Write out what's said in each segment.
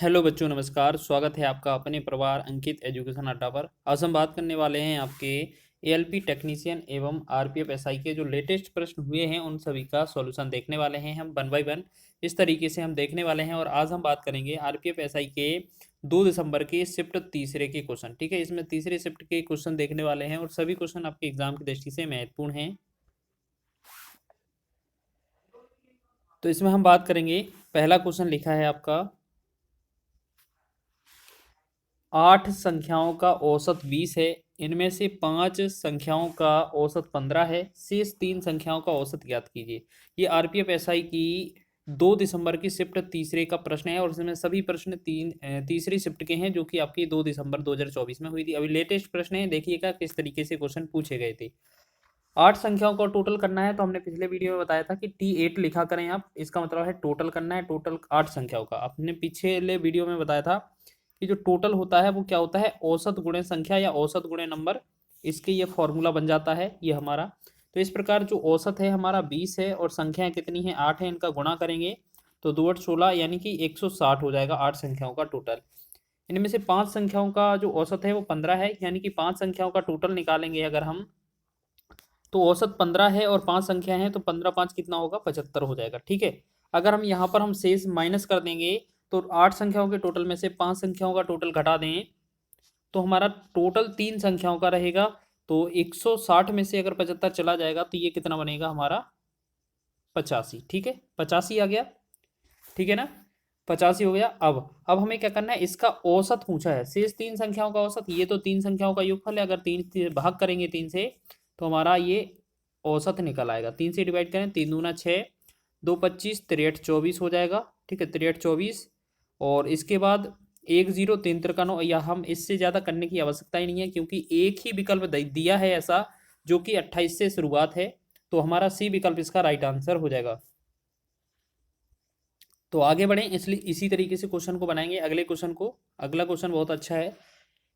Hello बच्चों, नमस्कार। स्वागत है आपका अपने परिवार अंकित एजुकेशन अड्डा पर। आज हम बात करने वाले हैं आपके एएलपी टेक्नीशियन एवं आरपीएफ एसआई के जो लेटेस्ट प्रश्न हुए हैं उन सभी का सॉल्यूशन देखने वाले हैं हम वन बाय वन। इस तरीके से हम देखने वाले हैं और आज हम बात करेंगे आरपीएफ एसआई के 2 दिसंबर के शिफ्ट तीसरे के क्वेश्चन। ठीक है, इसमें तीसरे शिफ्ट के क्वेश्चन देखने वाले हैं और सभी क्वेश्चन आपके एग्जाम की दृष्टि से महत्वपूर्ण हैं। तो इसमें हम बात करेंगे, पहला क्वेश्चन लिखा है आपका 8 संख्याओं का औसत 20 है। इनमें से 5 संख्याओं का औसत 15 है। शेष 3 संख्याओं का औसत ज्ञात कीजिए। ये आरपीएफ एसआई की 2 दिसंबर की शिफ्ट तीसरे का प्रश्न है और इसमें सभी प्रश्न तीसरी शिफ्ट के हैं जो कि आपकी 2 दिसंबर 2024 में हुई थी। अभी लेटेस्ट प्रश्न है, देखिएगा किस तरीके से क्वेश्चन पूछे गए थे। 8 संख्याओं का टोटल करना है तो हमने पिछले वीडियो में बताया था कि T8 लिखा करें आप। इसका मतलब है टोटल करना है, टोटल 8 संख्याओं का। आपने पिछले वीडियो में बताया था कि जो टोटल होता है वो क्या होता है, औसत गुणे संख्या या औसत गुणे नंबर। इसके ये फॉर्मूला बन जाता है ये हमारा। तो इस प्रकार जो औसत है हमारा 20 है और संख्याएं कितनी हैं, 8 है। इनका गुणा करेंगे तो 2 8 16 यानी कि 160 हो जाएगा 8 संख्याओं का टोटल। इनमें से 5 संख्याओं का जो औसत है वो 15 है, यानी कि 5 संख्याओं का टोटल निकालेंगे अगर हम, तो औसत 15 है और 5 संख्या है तो 15 5 कितना होगा, 75 हो जाएगा। ठीक है, अगर हम यहाँ पर हम शेष माइनस कर देंगे तो 8 संख्याओं के टोटल में से 5 संख्याओं का टोटल घटा दें तो हमारा टोटल 3 संख्याओं का रहेगा। तो 160 में से अगर 75 चला जाएगा तो ये कितना बनेगा हमारा, 85। ठीक है, 85 आ गया। ठीक है ना, 85 हो गया। अब हमें क्या करना है, इसका औसत पूछा है, शेष 3 संख्याओं का औसत। ये तो 3 संख्याओं का योगफल है, अगर 3 से भाग करेंगे 3 से तो हमारा ये औसत निकल आएगा। 3 से डिवाइड करें, 3 दूना 6, 2 25, 63 24 हो जाएगा। ठीक है, 63 24। और इसके बाद 1 0 3 तिरका, या हम इससे ज़्यादा करने की आवश्यकता ही नहीं है क्योंकि एक ही विकल्प दिया है ऐसा जो कि 28 से शुरुआत है। तो हमारा सी विकल्प इसका राइट आंसर हो जाएगा। तो आगे बढ़ें, इसलिए इसी तरीके से क्वेश्चन को बनाएंगे अगले क्वेश्चन को। अगला क्वेश्चन बहुत अच्छा है।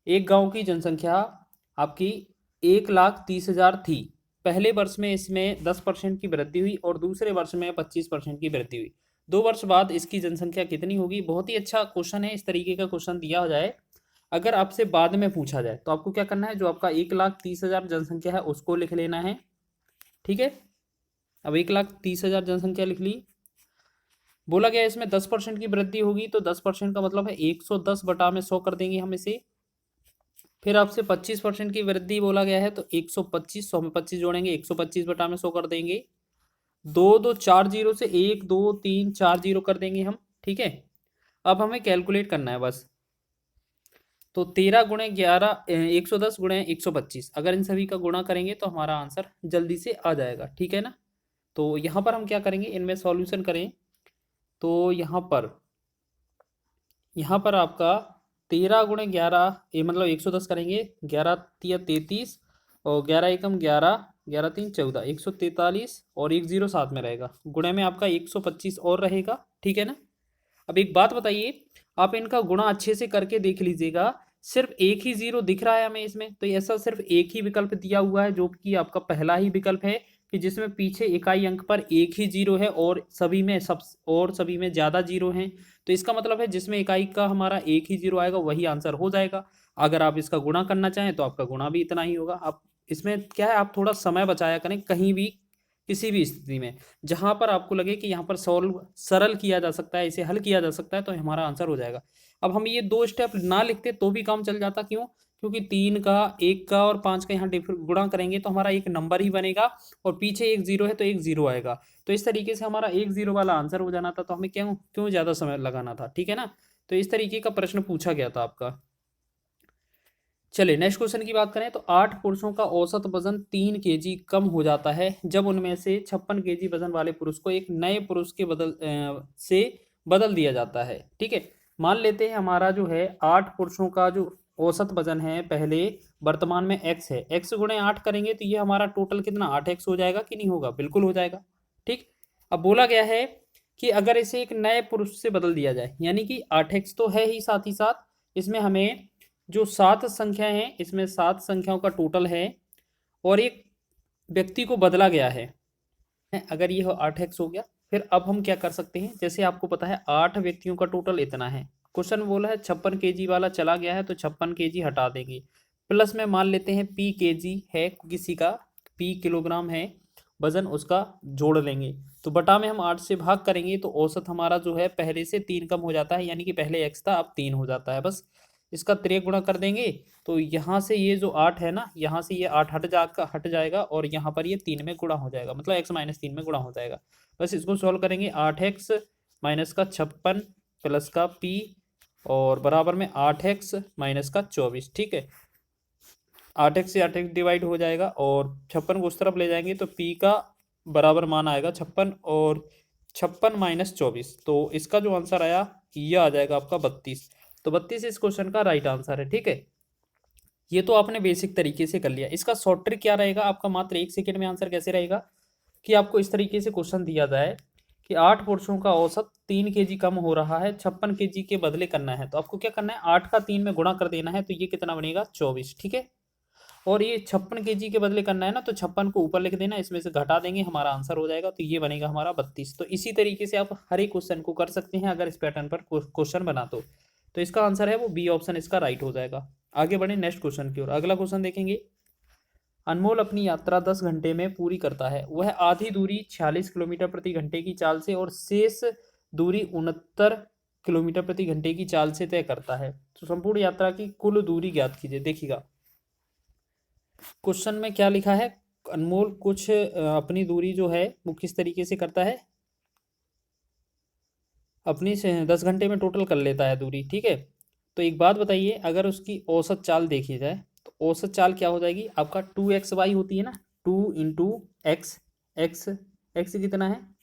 एक गांव की जनसंख्या आपकी 1,30,000 थी। पहले वर्ष में इसमें 10% की वृद्धि हुई और दूसरे वर्ष में 25% की वृद्धि हुई। 2 वर्ष बाद इसकी जनसंख्या कितनी होगी। बहुत ही अच्छा क्वेश्चन है। इस तरीके का क्वेश्चन दिया हो जाए, अगर आपसे बाद में पूछा जाए तो आपको क्या करना है, जो आपका 1,30,000 जनसंख्या है उसको लिख लेना है। ठीक है, अब 1,30,000 जनसंख्या लिख ली। बोला गया इसमें 10% की वृद्धि होगी तो 10% का मतलब है 110 बटा में 100 कर देंगे हम इसे। फिर आपसे 25% की वृद्धि बोला गया है तो 125, 100 में 25 जोड़ेंगे, 125 बटा में 100 कर देंगे। 2 2 4 जीरो से 1 2 3 4 जीरो कर देंगे हम। ठीक है, अब हमें कैलकुलेट करना है बस। तो 13 गुणे 11 110 गुणे 125, अगर इन सभी का गुणा करेंगे तो हमारा आंसर जल्दी से आ जाएगा। ठीक है ना, तो यहाँ पर हम क्या करेंगे, इनमें सॉल्यूशन करें तो यहाँ पर आपका 13 गुणे 11, ये मतलब 110 करेंगे, 11 तिया 33 और 11 एकम 11, 11 3 14, 143 और 1 0 साथ में रहेगा। गुणे में आपका 125 और रहेगा। ठीक है ना, अब एक बात बताइए, आप इनका गुणा अच्छे से करके देख लीजिएगा। सिर्फ एक ही जीरो दिख रहा है हमें इसमें, तो ऐसा सिर्फ एक ही विकल्प दिया हुआ है जो कि आपका पहला ही विकल्प है कि जिसमें पीछे इकाई अंक पर एक ही जीरो है और सभी में ज्यादा जीरो हैं। तो इसका मतलब है जिसमें इकाई का हमारा एक ही जीरो आएगा वही आंसर हो जाएगा। अगर आप इसका गुणा करना चाहें तो आपका गुणा भी इतना ही होगा। आप इसमें क्या है, आप थोड़ा समय बचाया करें, कहीं भी किसी भी स्थिति में जहां पर आपको लगे कि यहाँ पर सॉल्व सरल किया जा सकता है, इसे हल किया जा सकता है, तो हमारा आंसर हो जाएगा। अब हम ये 2 स्टेप ना लिखते तो भी काम चल जाता। क्यों, क्योंकि 3 का 1 का और 5 का यहाँ गुणा करेंगे तो हमारा एक नंबर ही बनेगा और पीछे एक जीरो है तो एक जीरो आएगा। तो इस तरीके से हमारा एक जीरो वाला आंसर हो जाना था, तो हमें क्यों क्यों ज़्यादा समय लगाना था। ठीक है ना, तो इस तरीके का प्रश्न पूछा गया था आपका। चलिए नेक्स्ट क्वेश्चन की बात करें तो 8 पुरुषों का औसत वजन 3 kg कम हो जाता है जब उनमें से 56 kg वजन वाले पुरुष को एक नए पुरुष के से बदल दिया जाता है। ठीक है, मान लेते हैं हमारा जो है 8 पुरुषों का जो औसत वजन है पहले वर्तमान में x है, x गुणे 8 करेंगे तो ये हमारा टोटल कितना 8x हो जाएगा कि नहीं होगा, बिल्कुल हो जाएगा। ठीक, अब बोला गया है कि अगर इसे एक नए पुरुष से बदल दिया जाए, यानी कि 8x तो है ही साथ इसमें हमें जो 7 संख्या हैं, इसमें 7 संख्याओं का टोटल है और एक व्यक्ति को बदला गया है। अगर ये 8x हो गया, फिर अब हम क्या कर सकते हैं, जैसे आपको पता है 8 व्यक्तियों का टोटल इतना है क्वेश्चन बोला है 56 kg वाला चला गया है तो 56 kg हटा देंगे। प्लस में मान लेते हैं p kg है किसी का, p किलोग्राम है वजन, उसका जोड़ लेंगे। तो बटा में हम 8 से भाग करेंगे तो औसत हमारा जो है पहले से 3 कम हो जाता है, यानी कि पहले x था अब 3 हो जाता है। बस इसका 3 गुणा कर देंगे तो यहाँ से ये जो 8 है ना, यहाँ से ये 8 हट जाएगा और यहाँ पर ये 3 में गुणा हो जाएगा, मतलब x माइनस 3 में गुणा हो जाएगा। बस इसको सॉल्व करेंगे, 8x माइनस का 56 प्लस का p और बराबर में 8x माइनस का 24। ठीक है, 8x से 8x डिवाइड हो जाएगा और 56 को उस तरफ ले जाएंगे तो p का बराबर मान आएगा 56 और 56 माइनस 24, तो इसका जो आंसर आया ये आ जाएगा आपका 32। तो 32 इस क्वेश्चन का राइट आंसर है। ठीक है, ये तो आपने बेसिक तरीके से कर लिया। इसका शॉर्ट ट्रिक क्या रहेगा आपका, मात्र 1 सेकंड में आंसर कैसे रहेगा कि आपको इस तरीके से क्वेश्चन दिया जाए कि 8 पुरुषों का औसत 3 kg कम हो रहा है, 56 kg के बदले करना है। तो आपको क्या करना है, 8 का 3 में गुणा कर देना है तो ये कितना बनेगा 24। ठीक है, और ये 56 kg के बदले करना है ना, तो 56 को ऊपर लिख देना, इसमें से घटा देंगे, हमारा आंसर हो जाएगा। तो ये बनेगा हमारा 32। तो इसी तरीके से आप हर एक क्वेश्चन को कर सकते हैं अगर इस पैटर्न पर क्वेश्चन बना तो इसका आंसर है वो बी ऑप्शन इसका राइट हो जाएगा। आगे बढ़े नेक्स्ट क्वेश्चन की ओर। अगला क्वेश्चन देखेंगे, अनमोल अपनी यात्रा 10 घंटे में पूरी करता है। वह आधी दूरी 46 किलोमीटर प्रति घंटे की चाल से और शेष दूरी 69 किलोमीटर प्रति घंटे की चाल से तय करता है। तो संपूर्ण यात्रा की कुल दूरी ज्ञात कीजिए। देखिएगा क्वेश्चन में क्या लिखा है, अनमोल कुछ अपनी दूरी जो है वो किस तरीके से करता है, अपनी 10 घंटे में टोटल कर लेता है दूरी। ठीक है, तो एक बात बताइए, अगर उसकी औसत चाल देखी जाए तो औसत चाल क्या हो जाएगी आपका 2xy होती है ना, 2 इंटू एक्स, एक्स कितना है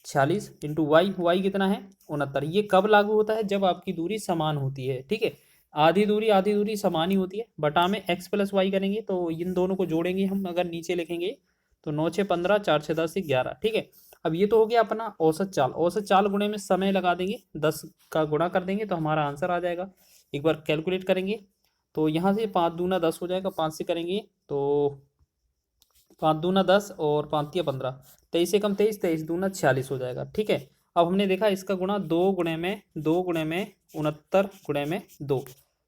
46 इंटू वाई कितना है 69। ये कब लागू होता है, जब आपकी दूरी समान होती है। ठीक है, आधी दूरी समान ही होती है, बटा में x प्लस वाई करेंगे तो इन दोनों को जोड़ेंगे हम, अगर नीचे लिखेंगे तो 9 6 15, 4 6 10 11। ठीक है, अब ये तो हो गया अपना औसत चाल। औसत चाल गुणे में समय लगा देंगे, 10 का गुणा कर देंगे तो हमारा आंसर आ जाएगा। एक बार कैलकुलेट करेंगे तो यहाँ से 5 दूना 10 हो जाएगा, 5 से करेंगे तो 5 दूना 10 और 5 तिया 15, 23 से कम 23, 23 दूना 46 हो जाएगा। ठीक है, अब हमने देखा इसका गुणा 2 गुणे में 69 गुणे में 2,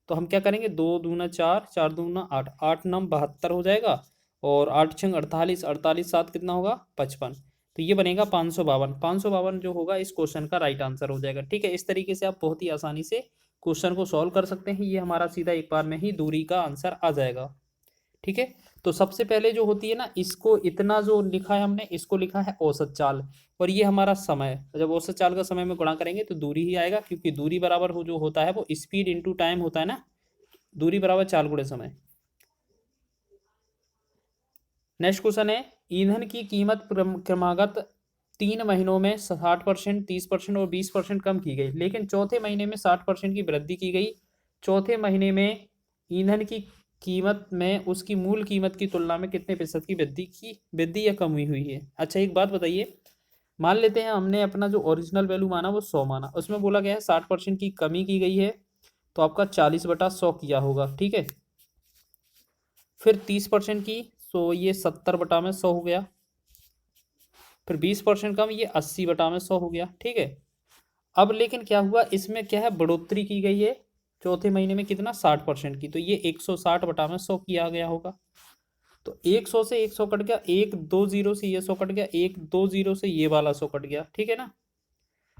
तो हम क्या करेंगे 2 दूना 4, 4 दूना 8, 8 9 72 हो जाएगा और 8 6 48, 48 7 कितना होगा 55। तो ये बनेगा 552। 552 जो होगा इस क्वेश्चन का राइट आंसर हो जाएगा। ठीक है, इस तरीके से आप बहुत ही आसानी से क्वेश्चन को सॉल्व कर सकते हैं। ये हमारा सीधा एक बार में ही दूरी का आंसर आ जाएगा। ठीक है, तो सबसे पहले जो होती है ना, इसको इतना जो लिखा है हमने, इसको लिखा है औसत चाल, और ये हमारा समय। तो जब औसत चाल का समय में गुणा करेंगे तो दूरी ही आएगा, क्योंकि दूरी बराबर हो जो होता है वो स्पीड इंटू टाइम होता है ना, दूरी बराबर चाल गुणे समय। नेक्स्ट क्वेश्चन है, ईंधन की कीमत क्रमागत 3 महीनों में 60%, 30% और 20% कम की गई, लेकिन चौथे महीने में 60% की वृद्धि की गई। चौथे महीने में ईंधन की कीमत में उसकी मूल कीमत की तुलना में कितने प्रतिशत की वृद्धि या कमी हुई है। अच्छा एक बात बताइए, मान लेते हैं हमने अपना जो ओरिजिनल वैल्यू माना वो 100 माना, उसमें बोला गया है 60% की कमी की गई है, तो आपका 40/100 किया होगा। ठीक है, फिर 30% की, तो ये 70/100 हो गया, फिर 20% कम, ये 80/100 हो गया। ठीक है, अब लेकिन क्या हुआ, इसमें क्या है बढ़ोतरी की गई है चौथे महीने में, कितना 60% की, तो ये 160/100 किया गया होगा। तो 100 से 100 कट गया, 1 2 0 से ये 100 कट गया, 1 2 0 से ये वाला 100 कट गया। ठीक है ना,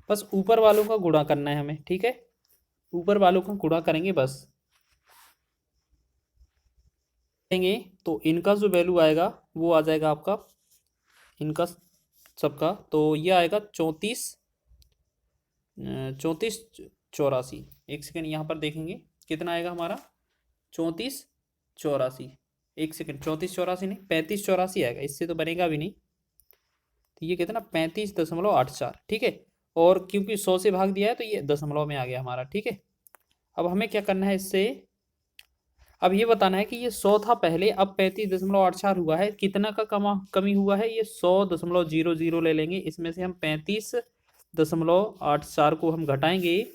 बस ऊपर वालों का गुणा करना है हमें। ठीक है, ऊपर वालों का गुणा करेंगे बस, करेंगे तो इनका जो वैल्यू आएगा वो आ जाएगा आपका, इनका सबका, तो ये आएगा 34 34 84। एक सेकेंड यहाँ पर देखेंगे कितना आएगा हमारा, 34 84, एक सेकेंड 34 84 नहीं 35 84 आएगा, इससे तो बनेगा भी नहीं। तो ये कितना 35.84। ठीक है, और क्योंकि 100 से भाग दिया है तो ये दशमलव में आ गया हमारा। ठीक है, अब हमें क्या करना है इससे, अब ये बताना है कि ये 100 था पहले, अब 35.84 हुआ है, कितना का कमी हुआ है, ये 100.00 ले लेंगे, इसमें से हम 35.84 को हम घटाएंगे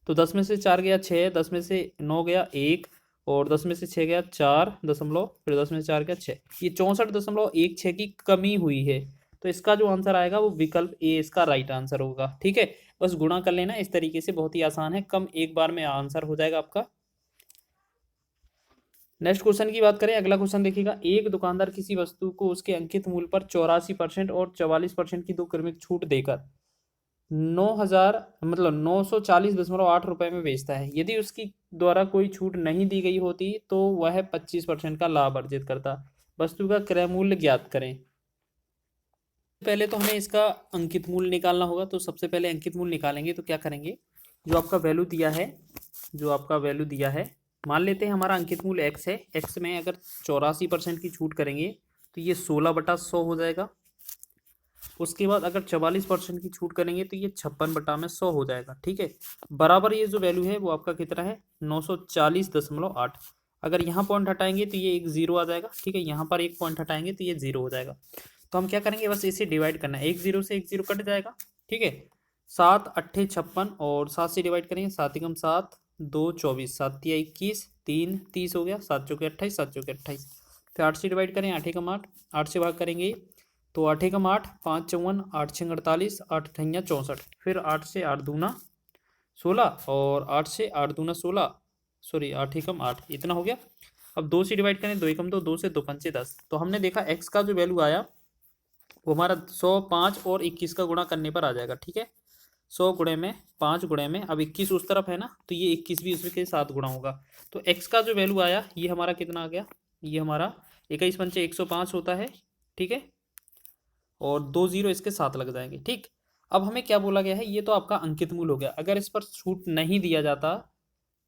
तो 10 में से 4 गया 6, 10 में से 9 गया 1, और 10 में से 6 गया 4 दशमलव, फिर 10 में से 4 गया 6, ये 64.16 की कमी हुई है। तो इसका जो आंसर आएगा वो विकल्प ए इसका राइट आंसर होगा। ठीक है, बस गुणा कर लेना इस तरीके से, बहुत ही आसान है, कम एक बार में आंसर हो जाएगा आपका। नेक्स्ट क्वेश्चन की बात करें, अगला क्वेश्चन देखिएगा, एक दुकानदार किसी वस्तु को उसके अंकित मूल्य पर 84% और 44% की दो क्रमिक छूट देकर 9,000 मतलब 940.8 रुपए में बेचता है। यदि उसकी द्वारा कोई छूट नहीं दी गई होती तो वह 25% का लाभ अर्जित करता। वस्तु का क्रय मूल्य ज्ञात करें। पहले तो हमें इसका अंकित मूल्य निकालना होगा, तो सबसे पहले अंकित मूल्य निकालेंगे तो क्या करेंगे, जो आपका वैल्यू दिया है, जो आपका वैल्यू दिया है, मान लेते हैं हमारा अंकित मूल्य एक्स है, एक्स में अगर 84% की छूट करेंगे तो ये 16/100 हो जाएगा। उसके बाद अगर 44% की छूट करेंगे तो ये 56/100 हो जाएगा। ठीक है, बराबर ये जो वैल्यू है वो आपका कितना है 940.8। अगर यहाँ पॉइंट हटाएंगे तो ये एक जीरो आ जाएगा। ठीक है, यहाँ पर एक पॉइंट हटाएंगे तो ये जीरो हो जाएगा। तो हम क्या करेंगे, बस इसे डिवाइड करना है, एक जीरो से एक जीरो कट जाएगा। ठीक है, 7 अट्ठे 56 और 7 से डिवाइड करेंगे, 7 एकम 7, 2 24, 7 तिया 21, 3 30 हो गया, 7 चौके 28, 7 चौके 28। फिर 8 से डिवाइड करें, 8 एकम 8, 8 से भाग करेंगे तो 8 एकम 8, 5 54, 8 छंग 48, 8 अठैया 64। फिर 8 से 8 दूना 16 और 8 से 8 दूना 16, सॉरी 8 एकम 8, इतना हो गया। अब 2 से डिवाइड करें, 2 एकम 2, 2 से 2 पंचे 10। तो हमने देखा एक्स का जो वैल्यू आया वो हमारा 100, 5 और 21 का गुणा करने पर आ जाएगा। ठीक है, 100 गुणे में 5 गुणे में, अब 21 उस तरफ है ना, तो ये 21 भी उसके साथ गुणा होगा। तो एक्स का जो वैल्यू आया ये हमारा कितना आ गया, ये हमारा 21 पंचे 105 होता है। ठीक है, और 2 जीरो इसके साथ लग जाएंगे। ठीक, अब हमें क्या बोला गया है, ये तो आपका अंकित मूल्य हो गया। अगर इस पर छूट नहीं दिया जाता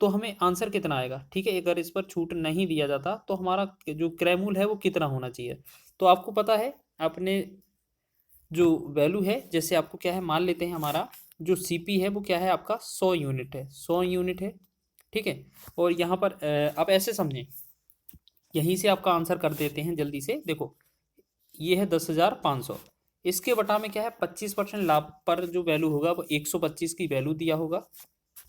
तो हमें आंसर कितना आएगा। ठीक है, अगर इस पर छूट नहीं दिया जाता तो हमारा जो क्रय मूल्य है वो कितना होना चाहिए। तो आपको पता है अपने जो वैल्यू है, जैसे आपको क्या है, मान लेते हैं हमारा जो सीपी है वो क्या है आपका 100 यूनिट है, 100 यूनिट है। ठीक है, और यहाँ पर आप ऐसे समझें, यहीं से आपका आंसर कर देते हैं जल्दी से। देखो ये है 10,500, इसके बटा में क्या है 25% लाभ पर जो वैल्यू होगा वो 125 की वैल्यू दिया होगा।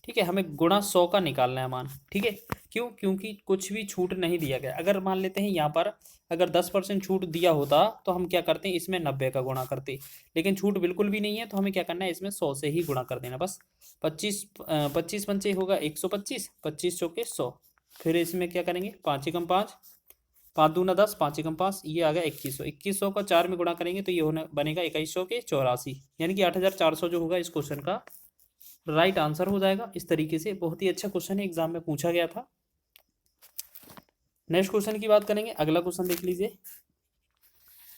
ठीक है, हमें गुणा 100 का निकालना है मान। ठीक है, क्यों, क्योंकि कुछ भी छूट नहीं दिया गया। अगर मान लेते हैं यहाँ पर अगर 10% छूट दिया होता तो हम क्या करते हैं, इसमें 90 का गुणा करते, लेकिन छूट बिल्कुल भी नहीं है तो हमें क्या करना है, इसमें 100 से ही गुणा कर देना बस। 25 पंचे होगा 125, 25 चौके 100। फिर इसमें क्या करेंगे, 5 एकम 5, 5 दूना 10, 5 एकम 5, ये आ गया 2100। 2100 का 4 में गुणा करेंगे तो ये होने बनेगा 2100 के 84, यानी कि 8400 जो होगा इस क्वेश्चन का राइट आंसर हो जाएगा। इस तरीके से बहुत ही अच्छा क्वेश्चन है, एग्जाम में पूछा गया था। नेक्स्ट क्वेश्चन की बात करेंगे, अगला क्वेश्चन देख लीजिए।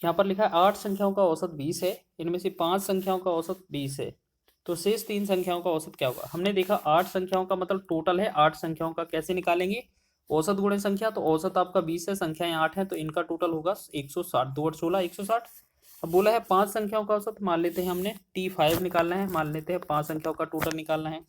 यहाँ पर लिखा है 8 संख्याओं का औसत 20 है, इनमें से 5 संख्याओं का औसत 20 है, तो शेष 3 संख्याओं का औसत क्या होगा। हमने देखा 8 संख्याओं का मतलब टोटल है, 8 संख्याओं का कैसे निकालेंगे, औसत गुणे संख्या, तो औसत आपका 20 है, संख्याएं 8 हैं, तो इनका टोटल होगा 160, 2 8 16, 160। अब बोला है 5 संख्याओं का औसत, मान लेते हैं हमने T5 निकालना है, मान लेते हैं 5 संख्याओं का टोटल निकालना है।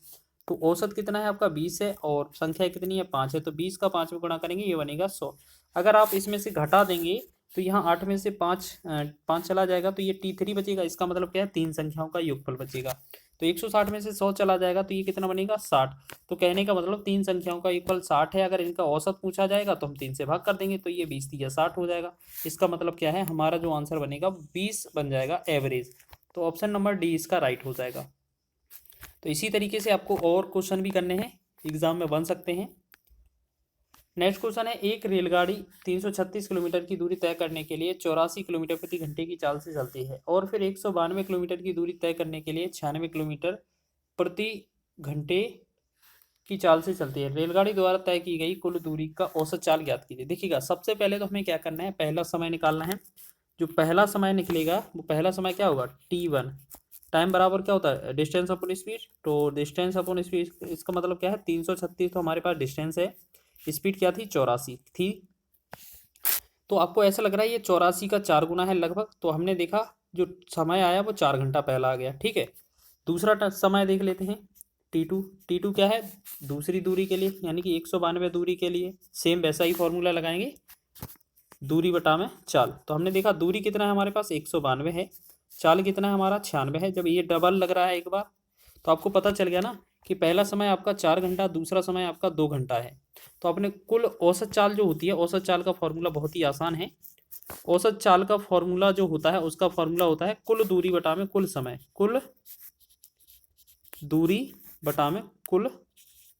तो औसत कितना है आपका 20 है और संख्या कितनी है 5 है, तो 20 का 5 में गुणा करेंगे ये बनेगा 100। अगर आप इसमें से घटा देंगे तो यहाँ 8 में से 5 चला जाएगा तो ये T3 बचेगा, इसका मतलब क्या है 3 संख्याओं का योगफल बचेगा। तो 160 में से 100 चला जाएगा तो ये कितना बनेगा 60। तो कहने का मतलब 3 संख्याओं का योगफल 60 है, अगर इनका औसत पूछा जाएगा तो हम 3 से भाग कर देंगे तो ये 20 या 60 हो जाएगा। इसका मतलब क्या है, हमारा जो आंसर बनेगा 20 बन जाएगा एवरेज। तो ऑप्शन नंबर डी इसका राइट हो जाएगा। तो इसी तरीके से आपको और क्वेश्चन भी करने हैं, एग्जाम में बन सकते हैं। नेक्स्ट क्वेश्चन है, एक रेलगाड़ी 336 किलोमीटर की दूरी तय करने के लिए 84 किलोमीटर प्रति घंटे की चाल से चलती है और फिर 192 किलोमीटर की दूरी तय करने के लिए 96 किलोमीटर प्रति घंटे की चाल से चलती है। रेलगाड़ी द्वारा तय की गई कुल दूरी का औसत चाल ज्ञात कीजिए। देखिएगा सबसे पहले तो हमें क्या करना है, पहला समय निकालना है। जो पहला समय निकलेगा वो पहला समय क्या होगा T1, टाइम बराबर क्या होता है डिस्टेंस अपॉन स्पीड। तो डिस्टेंस अपॉन स्पीड इसका मतलब क्या है 336, तो हमारे पास डिस्टेंस है, स्पीड क्या थी 84 थी। तो आपको ऐसा लग रहा है ये 84 का 4 गुना है लगभग। तो हमने देखा जो समय आया वो 4 घंटा पहला आ गया। ठीक है, दूसरा समय देख लेते हैं T2 क्या है दूसरी दूरी के लिए, यानी कि 192 दूरी के लिए सेम वैसा ही फॉर्मूला लगाएंगे, दूरी बटा में चाल। तो हमने देखा दूरी कितना है हमारे पास 192 है, चाल कितना है हमारा 96 है। जब ये डबल लग रहा है एक बार तो आपको पता चल गया ना कि पहला समय आपका 4 घंटा, दूसरा समय आपका 2 घंटा है। तो अपने कुल औसत चाल जो होती है, औसत चाल का फॉर्मूला बहुत ही आसान है, औसत चाल का फॉर्मूला जो होता है उसका फॉर्मूला होता है कुल दूरी बटा में कुल समय, कुल दूरी बटा में कुल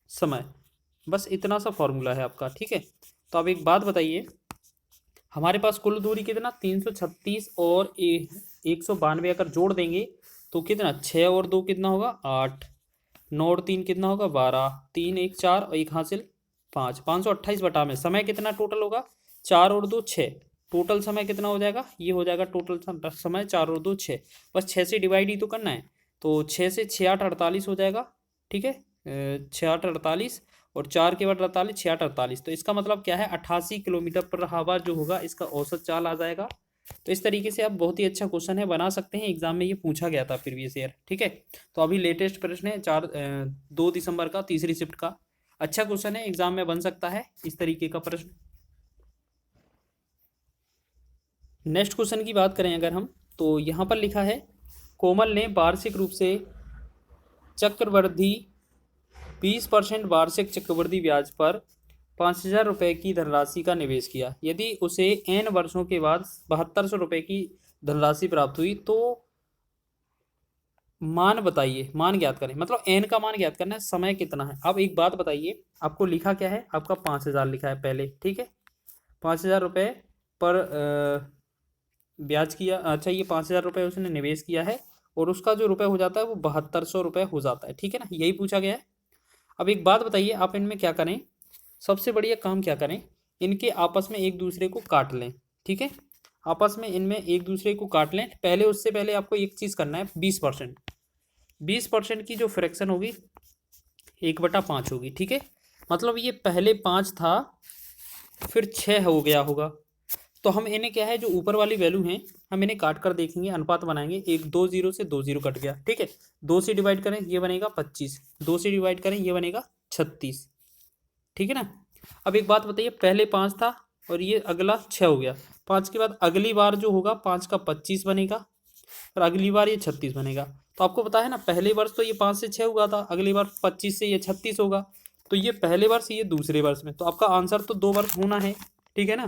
समय, बस इतना सा फॉर्मूला है आपका। ठीक है, तो अब एक बात बताइए, हमारे पास कुल दूरी कितना 336 और 192 अगर जोड़ देंगे तो कितना 6 और 2 कितना होगा 8, 9 और 3 कितना होगा 12, 3 1 4 और 1 हासिल 5, 528 बटा में समय कितना टोटल होगा 4 और 2 6, टोटल समय कितना हो जाएगा, ये हो जाएगा टोटल समय 4 और 2 6, बस 6 से डिवाइड ही तो करना है, तो 6 से 6 8 48 हो जाएगा। ठीक है, 6 8 48 और 4 के बाद 48, 6 8 48, तो इसका मतलब क्या है 88 किलोमीटर पर आवर जो होगा इसका औसत चाल आ जाएगा। तो इस तरीके से आप बहुत ही अच्छा क्वेश्चन है, बना सकते हैं, एग्जाम में ये पूछा गया था प्रीवियस ईयर। ठीक है, तो अभी लेटेस्ट प्रश्न है 2 दिसंबर का, तीसरी शिफ्ट का, अच्छा क्वेश्चन है, एग्जाम में बन सकता है इस तरीके का प्रश्न। नेक्स्ट क्वेश्चन की बात करें अगर हम, तो यहाँ पर लिखा है कोमल ने वार्षिक रूप से चक्रवृद्धि 20% वार्षिक चक्रवृद्धि ब्याज पर 5,000 रुपये की धनराशि का निवेश किया। यदि उसे n वर्षों के बाद 7200 रुपये की धनराशि प्राप्त हुई तो मान बताइए, मान ज्ञात करें, मतलब n का मान ज्ञात करना है, समय कितना है। अब एक बात बताइए, आपको लिखा क्या है, आपका 5,000 लिखा है पहले। ठीक है, 5,000 रुपये पर ब्याज किया, अच्छा ये 5,000 रुपये उसने निवेश किया है और उसका जो रुपये हो जाता है वो 7200 रुपये हो जाता है। ठीक है ना, यही पूछा गया है। अब एक बात बताइए, आप इनमें क्या करें, सबसे बढ़िया काम क्या करें, इनके आपस में एक दूसरे को काट लें। ठीक है, आपस में इनमें एक दूसरे को काट लें पहले, उससे पहले आपको एक चीज़ करना है, 20%, 20% की जो फ्रैक्शन होगी 1/5 होगी। ठीक है, मतलब ये पहले 5 था फिर 6 हो गया होगा, तो हम इन्हें क्या है, जो ऊपर वाली वैल्यू है हम इन्हें काट कर देखेंगे, अनुपात बनाएंगे, एक 2 0 से 2 0 कट गया। ठीक है, 2 से डिवाइड करें ये बनेगा 25, 2 से डिवाइड करें ये बनेगा 36। ठीक है ना, अब एक बात बताइए, पहले 5 था और ये अगला 6 हो गया, 5 के बाद अगली बार जो होगा 5 का 25 बनेगा और अगली बार ये 36 बनेगा। तो आपको पता है ना, पहले वर्ष तो ये 5 से 6 हुआ था, अगली बार 25 से ये 36 होगा, तो ये पहले वर्ष ये दूसरे वर्ष में, तो आपका आंसर तो 2 वर्ष होना है। ठीक है ना,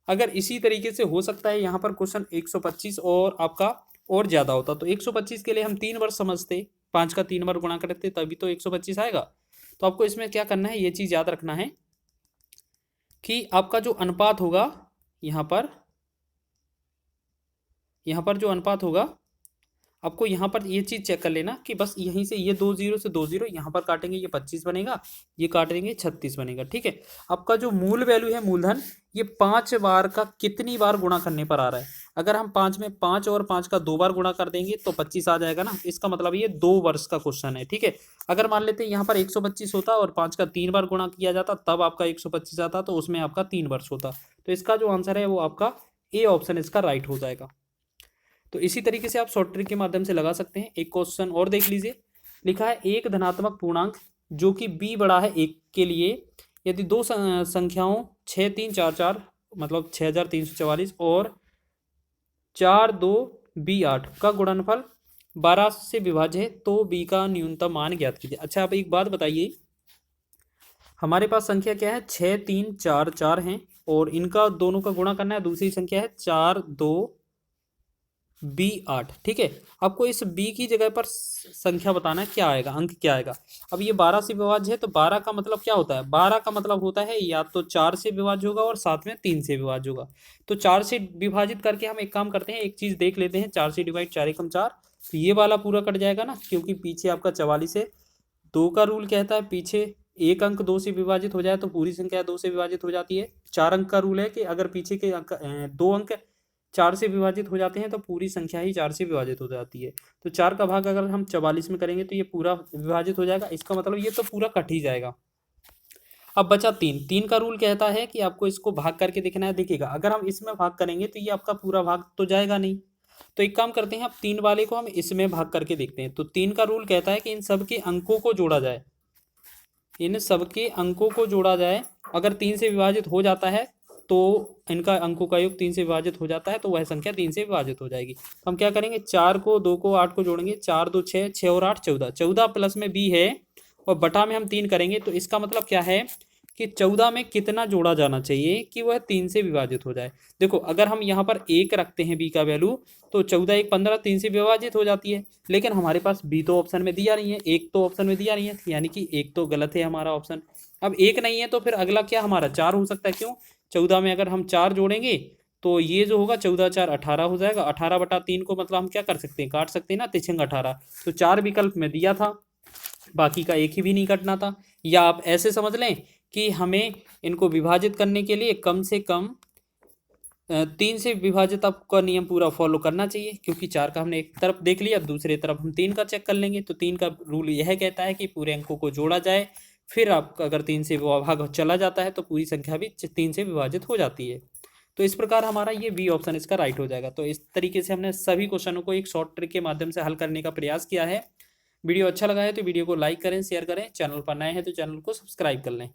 अगर इसी तरीके से हो सकता है यहाँ पर क्वेश्चन 125 और आपका और ज़्यादा होता, तो 125 के लिए हम 3 वर्ष समझते, 5 का 3 बार गुणा करते तभी तो 125 आएगा। तो आपको इसमें क्या करना है, ये चीज़ याद रखना है कि आपका जो अनुपात होगा यहाँ पर जो अनुपात होगा, आपको यहाँ पर ये चीज़ चेक कर लेना कि बस यहीं से ये 2 0 से 2 0 यहाँ पर काटेंगे ये 25 बनेगा, ये काटेंगे 36 बनेगा। ठीक है, आपका जो मूल वैल्यू है मूलधन, ये 5 बार का कितनी बार गुणा करने पर आ रहा है, अगर हम 5 में 5 और 5 का 2 बार गुणा कर देंगे तो 25 आ जाएगा ना, इसका मतलब ये 2 वर्ष का क्वेश्चन है। ठीक है, अगर मान लेते हैं यहाँ पर 125 होता और 5 का 3 बार गुणा किया जाता तब आपका 125 आता, तो उसमें आपका 3 वर्ष होता, तो इसका जो आंसर है वो आपका ए ऑप्शन इसका राइट हो जाएगा। तो इसी तरीके से आप शॉर्ट ट्रिक के माध्यम से लगा सकते हैं। एक क्वेश्चन और देख लीजिए, लिखा है एक धनात्मक पूर्णांक जो कि b बड़ा है 1 के लिए यदि दो संख्याओं 6344 मतलब 6344 और 42b8 का गुणनफल 12 से विभाज्य है तो b का न्यूनतम मान ज्ञात कीजिए। अच्छा, आप एक बात बताइए, हमारे पास संख्या क्या है 6344 हैं और इनका दोनों का गुणा करना है, दूसरी संख्या है 42b8। ठीक है, आपको इस b की जगह पर संख्या बताना है, क्या आएगा, अंक क्या आएगा। अब ये 12 से विभाज्य है तो 12 का मतलब क्या होता है, 12 का मतलब होता है या तो 4 से विभाज्य होगा और साथ में 3 से विभाज्य होगा। तो 4 से विभाजित करके हम एक काम करते हैं, एक चीज़ देख लेते हैं, 4 से डिवाइड 4 एकम 4, तो ये वाला पूरा कट जाएगा ना, क्योंकि पीछे आपका 44 है। 2 का रूल कहता है पीछे एक अंक 2 से विभाजित हो जाए तो पूरी संख्या 2 से विभाजित हो जाती है। 4 अंक का रूल है कि अगर पीछे के अंक 2 अंक 4 से विभाजित हो जाते हैं तो पूरी संख्या ही 4 से विभाजित हो जाती है। तो 4 का भाग अगर हम 44 में करेंगे तो ये पूरा विभाजित हो जाएगा, इसका मतलब ये तो पूरा कट ही जाएगा। अब बचा 3 का रूल कहता है कि आपको इसको भाग करके देखना है। देखिएगा, अगर हम इसमें भाग करेंगे तो ये आपका पूरा भाग तो जाएगा नहीं, तो एक काम करते हैं, अब 3 वाले को हम इसमें भाग करके देखते हैं। तो 3 का रूल कहता है कि इन सब के अंकों को जोड़ा जाए, इन सबके अंकों को जोड़ा जाए। अगर 3 से विभाजित हो जाता है तो इनका अंकों का योग 3 से विभाजित हो जाता है तो वह संख्या 3 से विभाजित हो जाएगी। तो हम क्या करेंगे, 4 को 2 को 8 को जोड़ेंगे, 4 2 6, 6 और 8 14, 14 प्लस में b है और बटा में हम 3 करेंगे। तो इसका मतलब क्या है कि 14 में कितना जोड़ा जाना चाहिए कि वह 3 से विभाजित हो जाए। देखो अगर हम यहाँ पर 1 रखते हैं बी का वैल्यू तो 14 1 15 3 से विभाजित हो जाती है, लेकिन हमारे पास बी तो ऑप्शन में दिया नहीं है, एक तो ऑप्शन में दिया नहीं है, यानी कि एक तो गलत है हमारा ऑप्शन। अब एक नहीं है तो फिर अगला क्या हमारा 4 हो सकता है, क्यों 14 में अगर हम 4 जोड़ेंगे तो ये जो होगा 14 4 18 हो जाएगा। 18/3 को मतलब हम क्या कर सकते हैं, काट सकते हैं ना, तिछंग 18। तो 4 विकल्प में दिया था, बाकी का एक ही भी नहीं कटना था। या आप ऐसे समझ लें कि हमें इनको विभाजित करने के लिए कम से कम 3 से विभाजित आपका नियम पूरा फॉलो करना चाहिए, क्योंकि 4 का हमने एक तरफ देख लिया, दूसरे तरफ हम 3 का चेक कर लेंगे। तो 3 का रूल यह कहता है कि पूरे अंकों को जोड़ा जाए, फिर आपका अगर 3 से भाग चला जाता है तो पूरी संख्या भी 3 से विभाजित हो जाती है। तो इस प्रकार हमारा ये बी ऑप्शन इसका राइट हो जाएगा। तो इस तरीके से हमने सभी क्वेश्चनों को एक शॉर्ट ट्रिक के माध्यम से हल करने का प्रयास किया है। वीडियो अच्छा लगा है तो वीडियो को लाइक करें, शेयर करें, चैनल पर नए हैं तो चैनल को सब्सक्राइब कर लें।